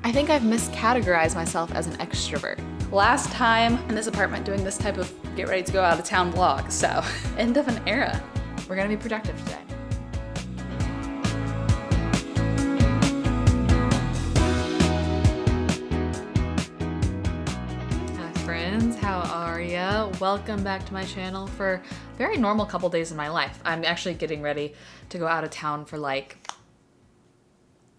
I think I've miscategorized myself as an extrovert. Last time in this apartment doing this type of get ready to go out of town vlog, so end of an era. We're gonna be productive today. Hi friends, how are ya? Welcome back to my channel for a very normal couple days in my life. I'm actually getting ready to go out of town for like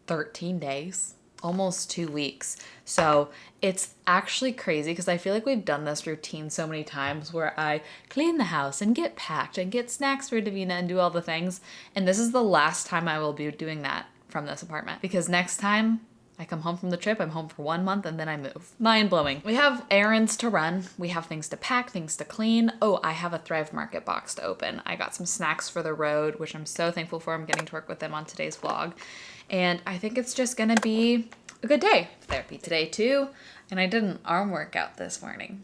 13 days. Almost 2 weeks. So it's actually crazy because I feel like we've done this routine so many times where I clean the house and get packed and get snacks for Davina and do all the things. And this is the last time I will be doing that from this apartment because next time I come home from the trip, I'm home for 1 month and then I move. Mind blowing. We have errands to run. We have things to pack, things to clean. Oh, I have a Thrive Market box to open. I got some snacks for the road, which I'm so thankful for. I'm getting to work with them on today's vlog. And I think it's just gonna be a good day. Therapy today too. And I did an arm workout this morning.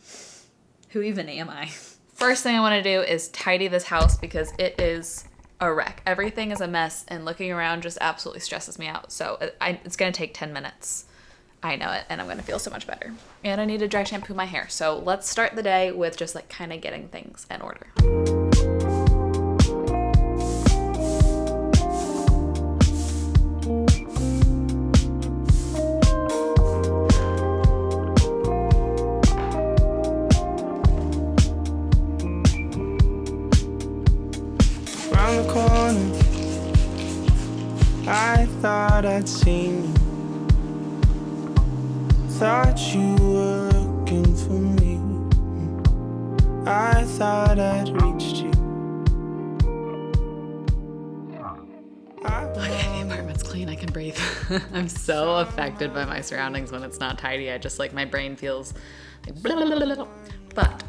Who even am I? First thing I wanna do is tidy this house because it is a wreck. Everything is a mess and looking around just absolutely stresses me out. So it's gonna take 10 minutes. I know it, and I'm gonna feel so much better. And I need to dry shampoo my hair. So let's start the day with just like kind of getting things in order. Around the corner, I thought I'd seen you. Thought you were looking for me. I thought I'd reached you. Okay, the apartment's clean, I can breathe. I'm so affected by my surroundings when it's not tidy. I just like, my brain feels like blah, blah, blah, blah. But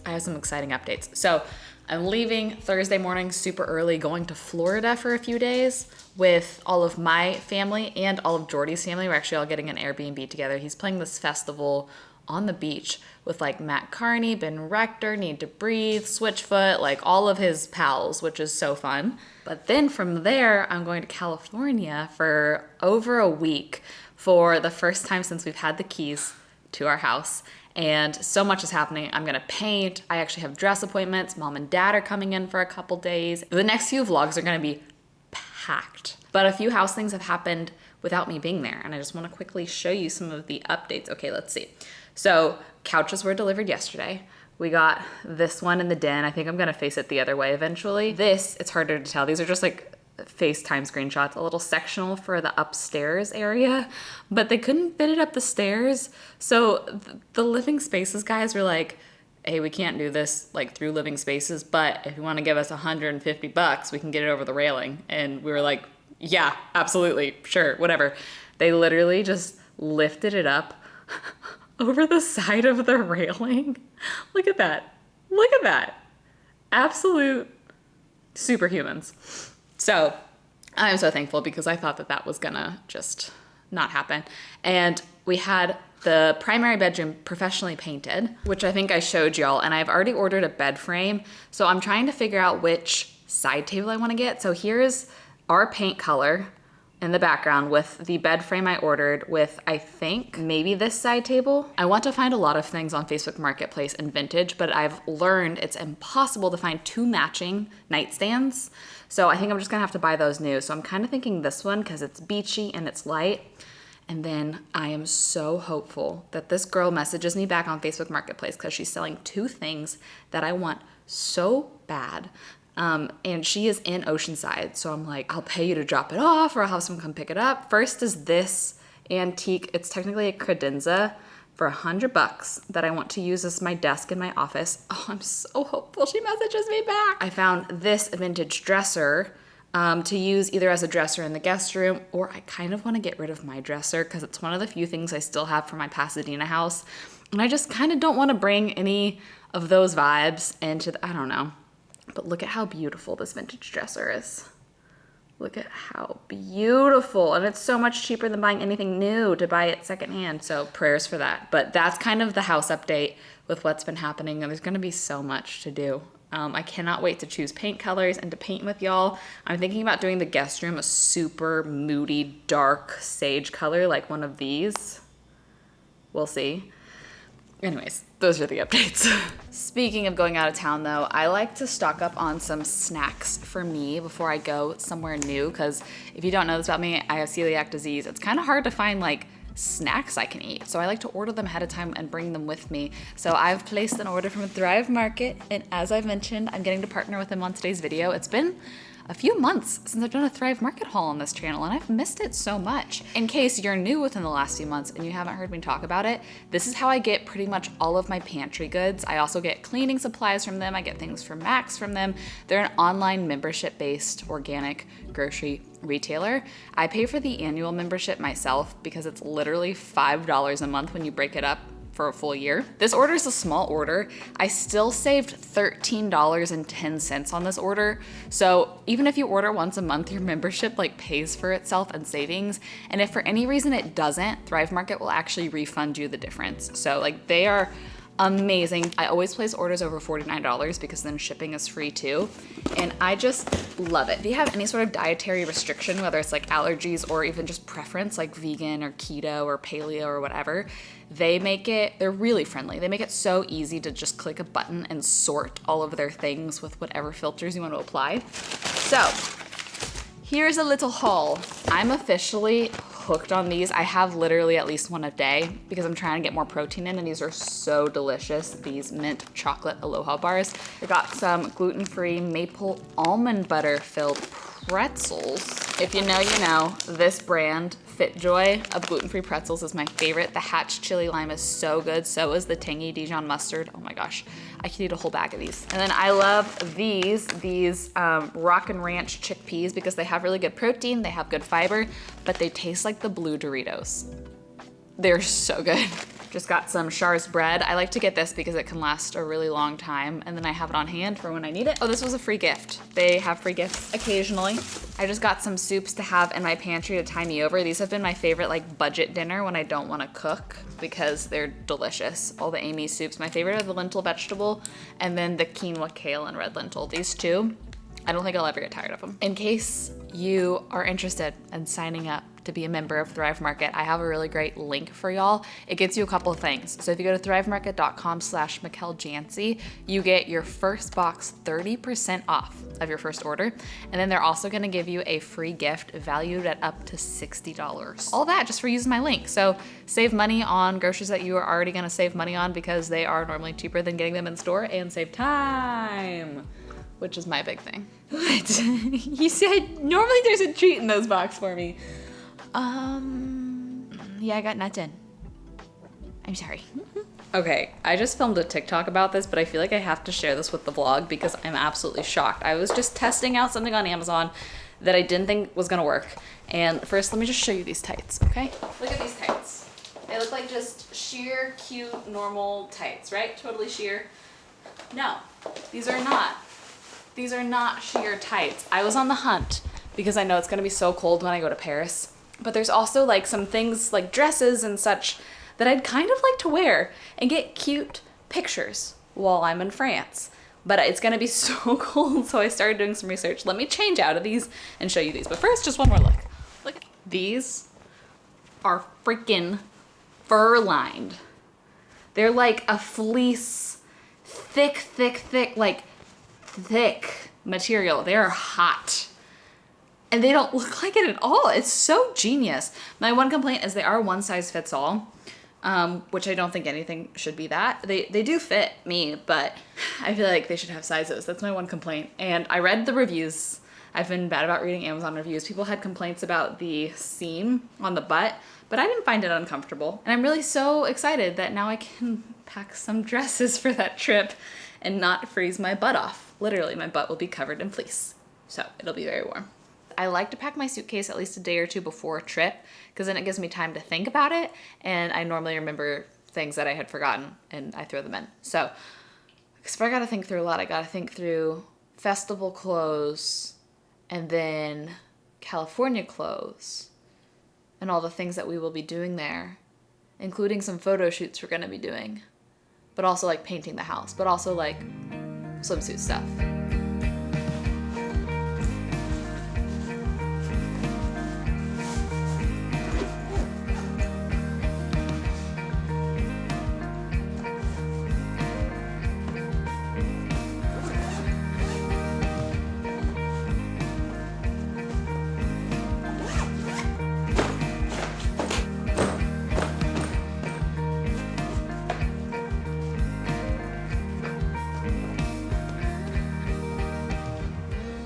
I have some exciting updates. So I'm leaving Thursday morning super early, going to Florida for a few days with all of my family and all of Jordy's family. We're actually all getting an Airbnb together. He's playing this festival on the beach with like Matt Carney, Ben Rector, Need to Breathe, Switchfoot, like all of his pals, which is so fun. But then from there, I'm going to California for over a week for the first time since we've had the keys to our house. And so much is happening. I'm gonna paint. I actually have dress appointments. Mom and dad are coming in for a couple days. The next few vlogs are gonna be packed. But a few house things have happened without me being there. And I just wanna quickly show you some of the updates. Okay, let's see. So couches were delivered yesterday. We got this one in the den. I think I'm gonna face it the other way eventually. This, it's harder to tell. These are just like FaceTime screenshots, a little sectional for the upstairs area, but they couldn't fit it up the stairs. So the living spaces guys were like, hey, we can't do this like through living spaces, but if you want to give us $150, we can get it over the railing. And we were like, yeah, absolutely, sure, whatever. They literally just lifted it up over the side of the railing. Look at that. Look at that. Absolute superhumans. So I'm so thankful because I thought that that was gonna just not happen. And we had the primary bedroom professionally painted, which I think I showed y'all, and I've already ordered a bed frame. So I'm trying to figure out which side table I wanna get. So here's our paint color in the background with the bed frame I ordered with, I think, maybe this side table. I want to find a lot of things on Facebook Marketplace and vintage, but I've learned it's impossible to find 2 matching nightstands. So I think I'm just gonna have to buy those new. So I'm kind of thinking this one because it's beachy and it's light. And then I am so hopeful that this girl messages me back on Facebook Marketplace because she's selling 2 things that I want so bad. And she is in Oceanside. So I'm like, I'll pay you to drop it off or I'll have someone come pick it up. First is this antique, it's technically a credenza for $100 that I want to use as my desk in my office. Oh, I'm so hopeful she messages me back. I found this vintage dresser to use either as a dresser in the guest room, or I kind of want to get rid of my dresser because it's one of the few things I still have from my Pasadena house. And I just kind of don't want to bring any of those vibes into I don't know. But look at how beautiful this vintage dresser is. Look at how beautiful. And it's so much cheaper than buying anything new to buy it secondhand. So prayers for that. But that's kind of the house update with what's been happening. And there's gonna be so much to do. I cannot wait to choose paint colors and to paint with y'all. I'm thinking about doing the guest room a super moody, dark sage color, like one of these. We'll see. Anyways, those are the updates. Speaking of going out of town though, I like to stock up on some snacks for me before I go somewhere new, because if you don't know this about me, I have celiac disease. It's kind of hard to find like snacks I can eat. So I like to order them ahead of time and bring them with me. So I've placed an order from Thrive Market, and as I've mentioned, I'm getting to partner with them on today's video. It's been a few months since I've done a Thrive Market haul on this channel, and I've missed it so much. In case you're new within the last few months and you haven't heard me talk about it, this is how I get pretty much all of my pantry goods. I also get cleaning supplies from them. I get things for Max from them. They're an online membership-based organic grocery retailer. I pay for the annual membership myself because it's literally $5 a month when you break it up for a full year. This order is a small order. I still saved $13.10 on this order. So even if you order once a month, your membership like pays for itself in savings. And if for any reason it doesn't, Thrive Market will actually refund you the difference. So like they are amazing. I always place orders over $49 because then shipping is free too. And I just love it. If you have any sort of dietary restriction, whether it's like allergies or even just preference like vegan or keto or paleo or whatever, they're really friendly. They make it so easy to just click a button and sort all of their things with whatever filters you want to apply. So here's a little haul. I'm officially hooked on these. I have literally at least one a day because I'm trying to get more protein in, and these are so delicious. These mint chocolate Aloha bars. I got some gluten-free maple almond butter filled pretzels. If you know, you know. This brand, FitJoy, of gluten-free pretzels is my favorite. The Hatch chili lime is so good. So is the tangy Dijon mustard. Oh my gosh, I could eat a whole bag of these. And then I love these Rock and Ranch chickpeas because they have really good protein, they have good fiber, but they taste like the blue Doritos. They're so good. Just got some Char's bread. I like to get this because it can last a really long time, and then I have it on hand for when I need it. Oh, this was a free gift. They have free gifts occasionally. I just got some soups to have in my pantry to tie me over. These have been my favorite like budget dinner when I don't want to cook because they're delicious. All the Amy soups. My favorite are the lentil vegetable and then the quinoa, kale, and red lentil. These two, I don't think I'll ever get tired of them. In case you are interested in signing up to be a member of Thrive Market, I have a really great link for y'all. It gets you a couple of things. So if you go to thrivemarket.com/Michelle Janse, you get your first box 30% off of your first order. And then they're also gonna give you a free gift valued at up to $60. All that just for using my link. So save money on groceries that you are already gonna save money on because they are normally cheaper than getting them in store, and save time, which is my big thing. What? You said normally there's a treat in those boxes for me. Yeah, I got nothing. I'm sorry. Okay, I just filmed a TikTok about this, but I feel like I have to share this with the vlog because I'm absolutely shocked. I was just testing out something on Amazon that I didn't think was gonna work. And first, let me just show you these tights, okay? Look at these tights. They look like just sheer, cute, normal tights, right? Totally sheer. No, these are not. These are not sheer tights. I was on the hunt because I know it's gonna be so cold when I go to Paris. But there's also like some things like dresses and such that I'd kind of like to wear and get cute pictures while I'm in France. But it's gonna be so cold, so I started doing some research. Let me change out of these and show you these. But first, just one more look. Look, these are freaking fur lined. They're like a fleece, thick material. They're hot. And they don't look like it at all. It's so genius. My one complaint is they are one size fits all, which I don't think anything should be that. They do fit me, but I feel like they should have sizes. That's my one complaint. And I read the reviews. I've been bad about reading Amazon reviews. People had complaints about the seam on the butt, but I didn't find it uncomfortable. And I'm really so excited that now I can pack some dresses for that trip and not freeze my butt off. Literally, my butt will be covered in fleece. So it'll be very warm. I like to pack my suitcase at least a day or two before a trip because then it gives me time to think about it, and I normally remember things that I had forgotten and I throw them in. So, because if I gotta think through a lot, I gotta think through festival clothes and then California clothes and all the things that we will be doing there, including some photo shoots we're gonna be doing, but also like painting the house, but also like swimsuit stuff.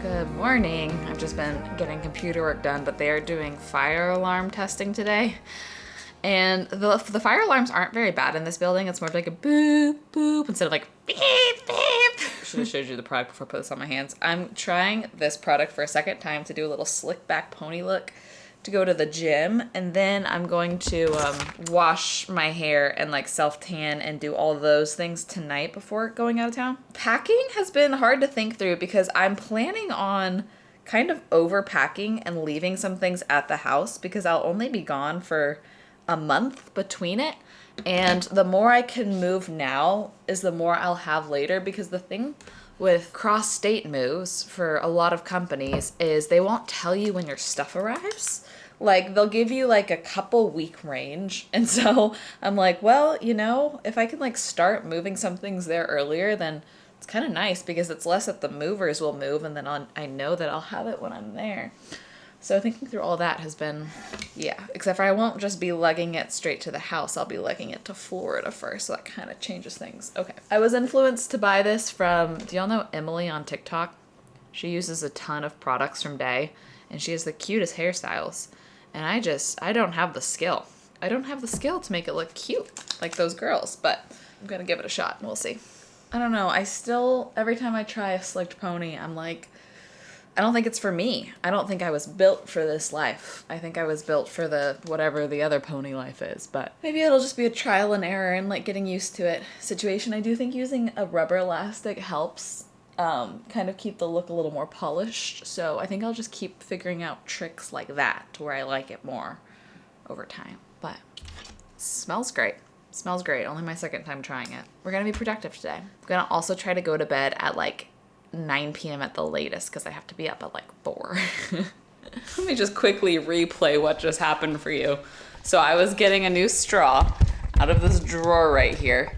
Good morning. I've just been getting computer work done, but they are doing fire alarm testing today. And the fire alarms aren't very bad in this building. It's more like a boop, boop, instead of like beep, beep. Should have showed you the product before I put this on my hands. I'm trying this product for a second time to do a little slick back pony look to go to the gym, and then I'm going to wash my hair and like self tan and do all those things tonight before going out of town. Packing has been hard to think through because I'm planning on kind of overpacking and leaving some things at the house because I'll only be gone for a month between it, and the more I can move now is the more I'll have later, because the thing with cross-state moves for a lot of companies is they won't tell you when your stuff arrives. Like, they'll give you like a couple week range. And so I'm like, well, you know, if I can like start moving some things there earlier, then it's kind of nice because it's less that the movers will move, and then I know that I'll have it when I'm there. So thinking through all that has been, yeah, except for I won't just be lugging it straight to the house. I'll be lugging it to Florida first, so that kind of changes things. Okay. I was influenced to buy this from, do y'all know Emily on TikTok? She uses a ton of products from Day, and she has the cutest hairstyles. And I don't have the skill. I don't have the skill to make it look cute like those girls, but I'm gonna give it a shot and we'll see. I don't know, every time I try a slicked pony, I'm like, I don't think it's for me. I don't think I was built for this life. I think I was built for whatever the other pony life is, but maybe it'll just be a trial and error and like getting used to it situation. I do think using a rubber elastic helps kind of keep the look a little more polished. So I think I'll just keep figuring out tricks like that to where I like it more over time. But smells great. Smells great. Only my second time trying it. We're going to be productive today. I'm going to also try to go to bed at like 9 p.m. at the latest because I have to be up at like 4. Let me just quickly replay what just happened for you. So I was getting a new straw out of this drawer right here,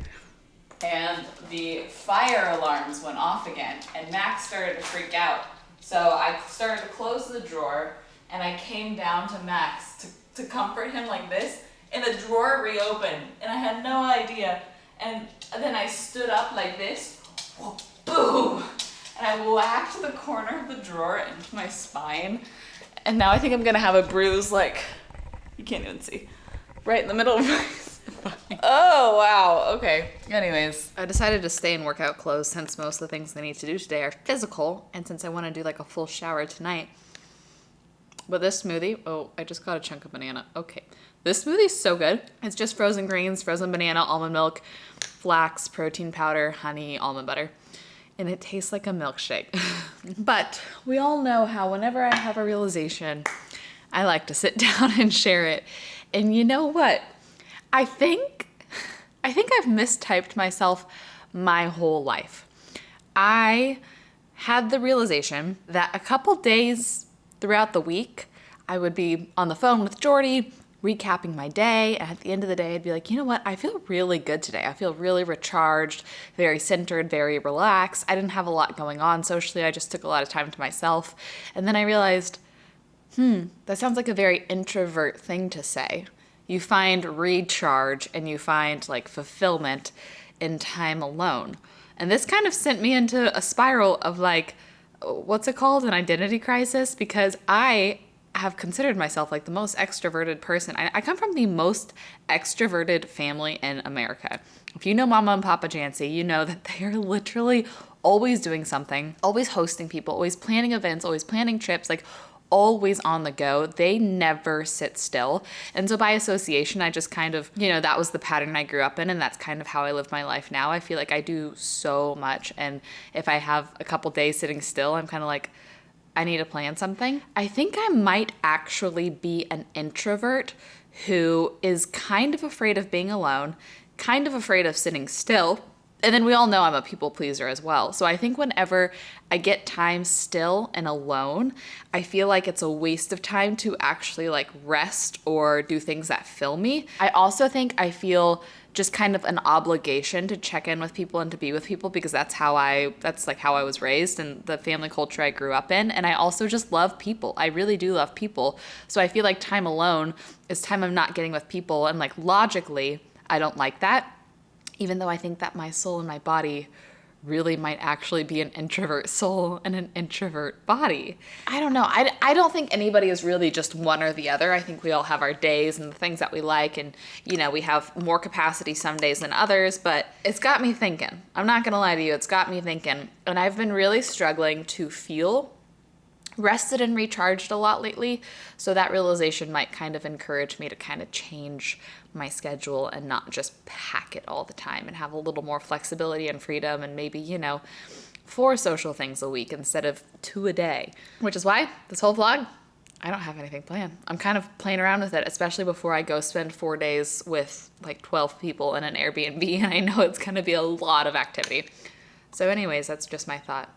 and the fire alarms went off again, and Max started to freak out. So I started to close the drawer, and I came down to Max to comfort him like this, and the drawer reopened, and I had no idea. And then I stood up like this, boom, and I whacked the corner of the drawer into my spine, and now I think I'm gonna have a bruise, like, you can't even see, right in the middle of my spine. Oh, wow, okay. Anyways, I decided to stay in workout clothes since most of the things I need to do today are physical, and since I want to do like a full shower tonight. But this smoothie, oh, I just got a chunk of banana. Okay, this smoothie's so good. It's just frozen greens, frozen banana, almond milk, flax, protein powder, honey, almond butter. And it tastes like a milkshake. But we all know how whenever I have a realization, I like to sit down and share it. And you know what? I think I've mistyped myself my whole life. I had the realization that a couple days throughout the week, I would be on the phone with Jordy, recapping my day, and at the end of the day, I'd be like, you know what? I feel really good today. I feel really recharged, very centered, very relaxed. I didn't have a lot going on socially. I just took a lot of time to myself. And then I realized, that sounds like a very introvert thing to say. You find recharge and you find like fulfillment in time alone. And this kind of sent me into a spiral of like, what's it called? An identity crisis, because I have considered myself like the most extroverted person. I come from the most extroverted family in America. If you know Mama and Papa Janse, you know that they are literally always doing something, always hosting people, always planning events, always planning trips, like always on the go. They never sit still. And so by association, I just kind of, that was the pattern I grew up in, and that's kind of how I live my life now. I feel like I do so much, and if I have a couple days sitting still, I'm kind of like, I need to plan something. I think I might actually be an introvert who is kind of afraid of being alone, kind of afraid of sitting still, And then we all know I'm a people pleaser as well. So I think whenever I get time still and alone, I feel like it's a waste of time to actually like rest or do things that fill me. I also think I feel just kind of an obligation to check in with people and to be with people because that's like how I was raised and the family culture I grew up in. And I also just love people. I really do love people. So I feel like time alone is time I'm not getting with people. And like logically, I don't like that. Even though I think that my soul and my body really might actually be an introvert soul and an introvert body. I don't know. I don't think anybody is really just one or the other. I think we all have our days and the things that we like. And, you know, we have more capacity some days than others. But it's got me thinking. I'm not going to lie to you. It's got me thinking. And I've been really struggling to feel rested and recharged a lot lately. So that realization might kind of encourage me to kind of change my schedule and not just pack it all the time and have a little more flexibility and freedom and maybe, you know, 4 social things a week instead of 2 a day. Which is why this whole vlog, I don't have anything planned. I'm kind of playing around with it, especially before I go spend 4 days with like 12 people in an Airbnb, and I know it's going to be a lot of activity. So anyways, that's just my thought.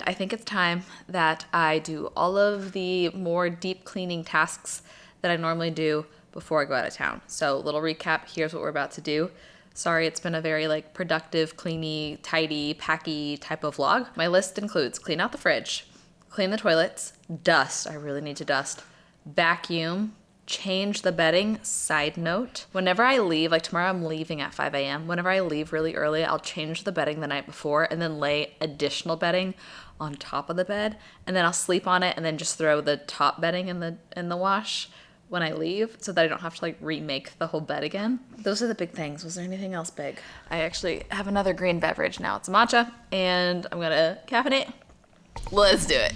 I think it's time that I do all of the more deep cleaning tasks that I normally do before I go out of town. So little recap, here's what we're about to do. Sorry, it's been a very like productive, cleany, tidy, packy type of vlog. My list includes clean out the fridge, clean the toilets, dust, I really need to dust, vacuum, change the bedding. Side note, whenever I leave, like tomorrow I'm leaving at 5 a.m. Whenever I leave really early, I'll change the bedding the night before and then lay additional bedding on top of the bed, and then I'll sleep on it and then just throw the top bedding in the wash when I leave so that I don't have to like remake the whole bed again. Those are the big things. Was there anything else big? I actually have another green beverage now. It's a matcha and I'm gonna caffeinate. Let's do it.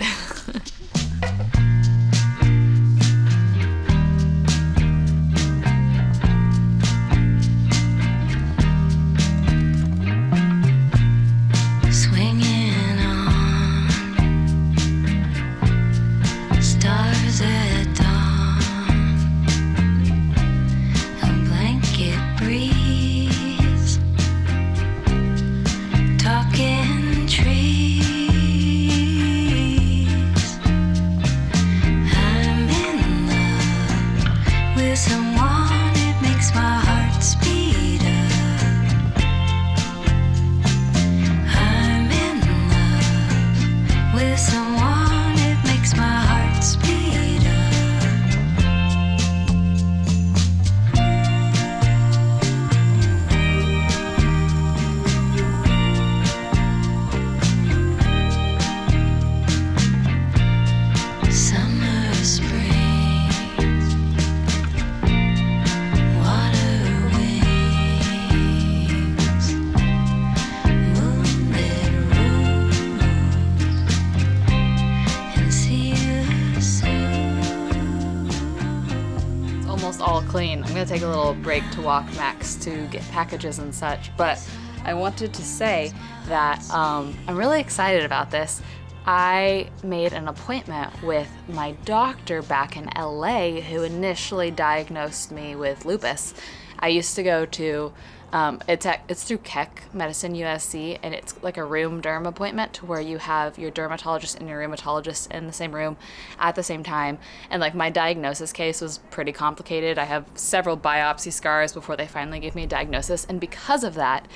All clean. I'm gonna take a little break to walk Max to get packages and such, but I wanted to say that I'm really excited about this. I made an appointment with my doctor back in LA who initially diagnosed me with lupus. I used to go to it's through Keck Medicine USC, and it's like a room derm appointment to where you have your dermatologist and your rheumatologist in the same room at the same time. And like my diagnosis case was pretty complicated. I have several biopsy scars before they finally gave me a diagnosis, and because of that,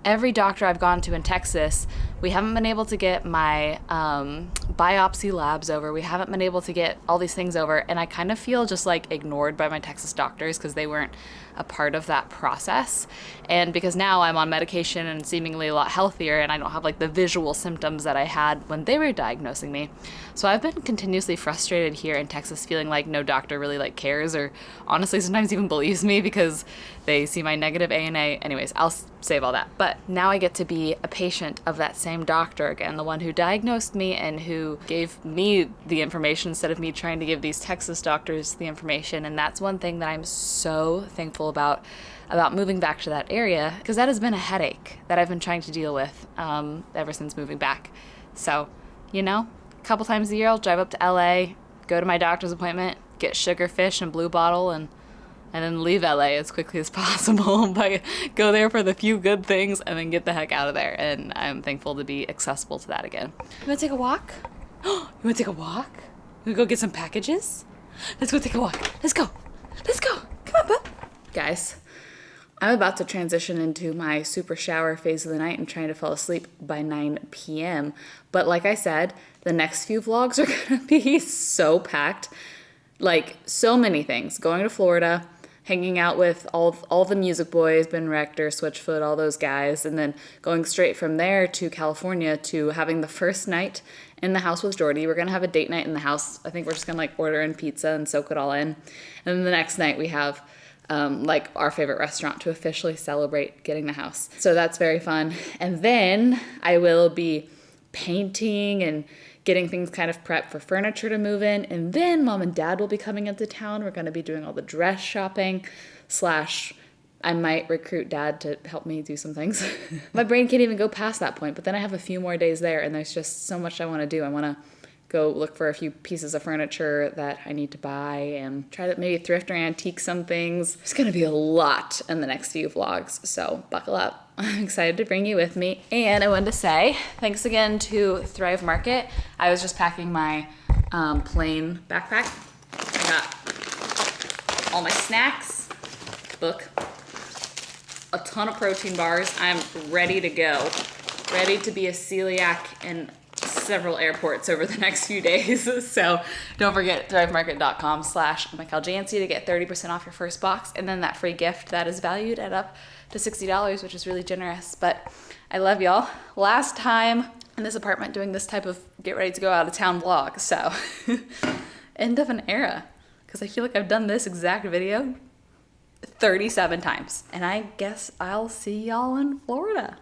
every doctor I've gone to in Texas, we haven't been able to get my biopsy labs over. We haven't been able to get all these things over. And I kind of feel just like ignored by my Texas doctors because they weren't a part of that process. And because now I'm on medication and seemingly a lot healthier and I don't have like the visual symptoms that I had when they were diagnosing me. So I've been continuously frustrated here in Texas, feeling like no doctor really like cares or honestly sometimes even believes me because they see my negative ANA. Anyways, I'll save all that. But now I get to be a patient of that same doctor again, the one who diagnosed me and who gave me the information instead of me trying to give these Texas doctors the information. And that's one thing that I'm so thankful about moving back to that area, because that has been a headache that I've been trying to deal with ever since moving back. So, you know, a couple times a year I'll drive up to LA, go to my doctor's appointment, get sugar fish and blue bottle, and and then leave LA as quickly as possible, but go there for the few good things and then get the heck out of there. And I'm thankful to be accessible to that again. You wanna take a walk? You wanna take a walk? You wanna go get some packages? Let's go take a walk. Let's go. Let's go. Come on, bub. Guys, I'm about to transition into my super shower phase of the night and trying to fall asleep by 9 p.m. But like I said, the next few vlogs are gonna be so packed. Like, so many things. Going to Florida, hanging out with all the music boys, Ben Rector, Switchfoot, all those guys, and then going straight from there to California to having the first night in the house with Jordy. We're gonna have a date night in the house. I think we're just gonna like order in pizza and soak it all in. And then the next night we have like our favorite restaurant to officially celebrate getting the house. So that's very fun. And then I will be painting and getting things kind of prepped for furniture to move in. And then Mom and Dad will be coming into town. We're going to be doing all the dress shopping / I might recruit Dad to help me do some things. My brain can't even go past that point, but then I have a few more days there and there's just so much I want to do. I want to go look for a few pieces of furniture that I need to buy and try to maybe thrift or antique some things. There's going to be a lot in the next few vlogs, so buckle up. I'm excited to bring you with me. And I wanted to say thanks again to Thrive Market. I was just packing my plain backpack. I got all my snacks, book, a ton of protein bars. I'm ready to go. Ready to be a celiac in several airports over the next few days. So don't forget thrivemarket.com/Michelle Janse to get 30% off your first box, and then that free gift that is valued at up to $60, which is really generous. But I love y'all. Last time in this apartment doing this type of get ready to go out of town vlog. So end of an era, because I feel like I've done this exact video 37 times. And I guess I'll see y'all in Florida.